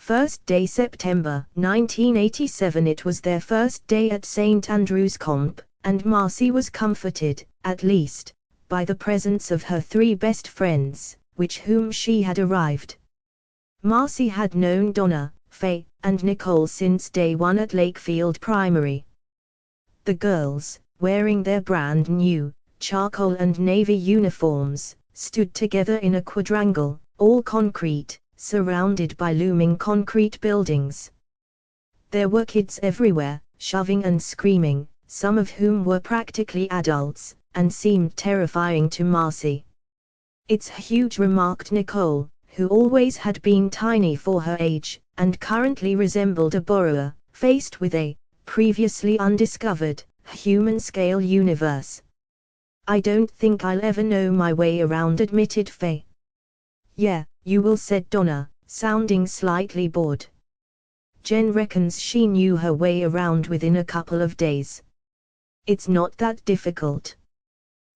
First day September 1987. It was their first day at St. Andrew's Comp, and Marcy was comforted, at least, by the presence of her three best friends, with whom she had arrived. Marcy had known Donna, Faye, and Nicole since day one at Lakefield Primary. The girls, wearing their brand new, charcoal and navy uniforms, stood together in a quadrangle, all concrete, surrounded by looming concrete buildings. There were kids everywhere, shoving and screaming, some of whom were practically adults, and seemed terrifying to Marcy. "It's huge," remarked Nicole, who always had been tiny for her age, and currently resembled a borrower, faced with a previously undiscovered, human-scale universe. "I don't think I'll ever know my way around," admitted Faye. "Yeah, you will," said Donna, sounding slightly bored. "Jen reckons she knew her way around within a couple of days. It's not that difficult."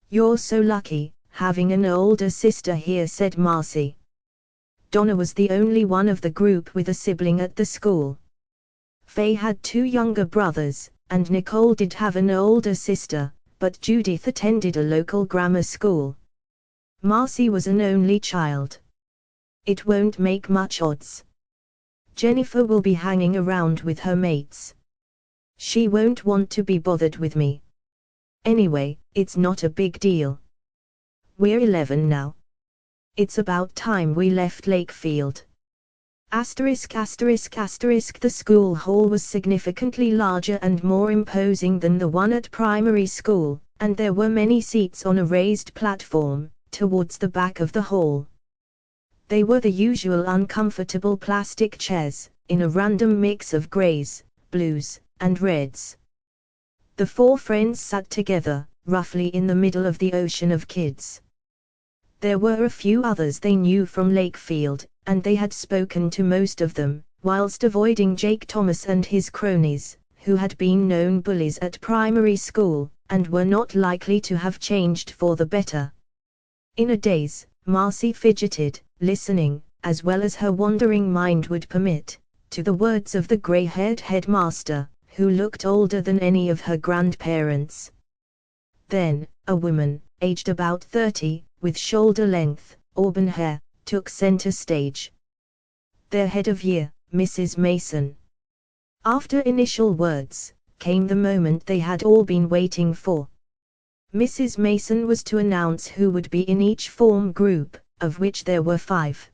"You're so lucky, having an older sister here," said Marcy. Donna was the only one of the group with a sibling at the school. Faye had two younger brothers, and Nicole did have an older sister, but Judith attended a local grammar school. Marcy was an only child. "It won't make much odds. Jennifer will be hanging around with her mates. She won't want to be bothered with me. Anyway, it's not a big deal. We're 11 now. It's about time we left Lakefield." The school hall was significantly larger and more imposing than the one at primary school, and there were many seats on a raised platform, towards the back of the hall. They were the usual uncomfortable plastic chairs, in a random mix of grays, blues, and reds. The four friends sat together, roughly in the middle of the ocean of kids. There were a few others they knew from Lakefield, and they had spoken to most of them, whilst avoiding Jake Thomas and his cronies, who had been known bullies at primary school, and were not likely to have changed for the better. In a daze, Marcy fidgeted, listening, as well as her wandering mind would permit, to the words of the grey-haired headmaster, who looked older than any of her grandparents. Then, a woman, aged about 30, with shoulder-length, auburn hair, took center stage. Their head of year, Mrs. Mason. After initial words, came the moment they had all been waiting for. Mrs. Mason was to announce who would be in each form group, of which there were 5.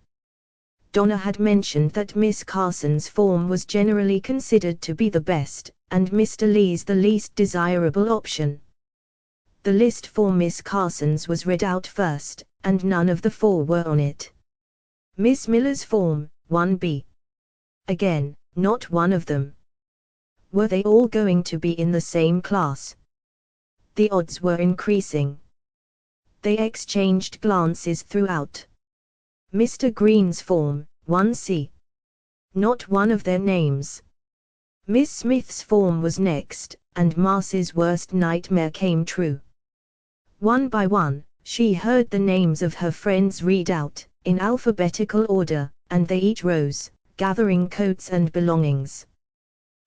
Donna had mentioned that Miss Carson's form was generally considered to be the best, and Mr. Lee's the least desirable option. The list for Miss Carson's was read out first, and none of the 4 were on it. Miss Miller's form, 1B. Again, not one of them. Were they all going to be in the same class? The odds were increasing. They exchanged glances throughout. Mr. Green's form, 1C. Not one of their names. Miss Smith's form was next, and Marcy's worst nightmare came true. One by one, she heard the names of her friends read out, in alphabetical order, and they each rose, gathering coats and belongings.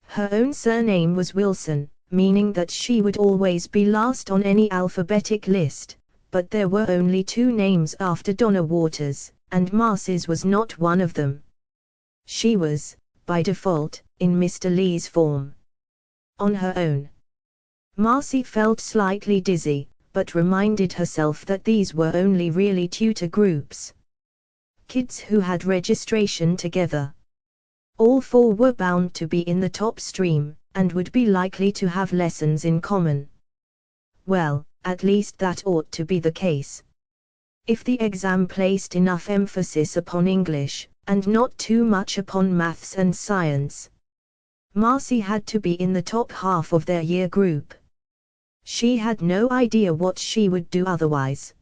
Her own surname was Wilson, meaning that she would always be last on any alphabetic list, but there were only 2 names after Donna Waters, and Marcy's was not one of them. She was, by default, in Mr. Lee's form. On her own. Marcy felt slightly dizzy, but reminded herself that these were only really tutor groups. Kids who had registration together. All 4 were bound to be in the top stream, and would be likely to have lessons in common. Well, at least that ought to be the case. If the exam placed enough emphasis upon English, and not too much upon maths and science. Marcy had to be in the top half of their year group. She had no idea what she would do otherwise.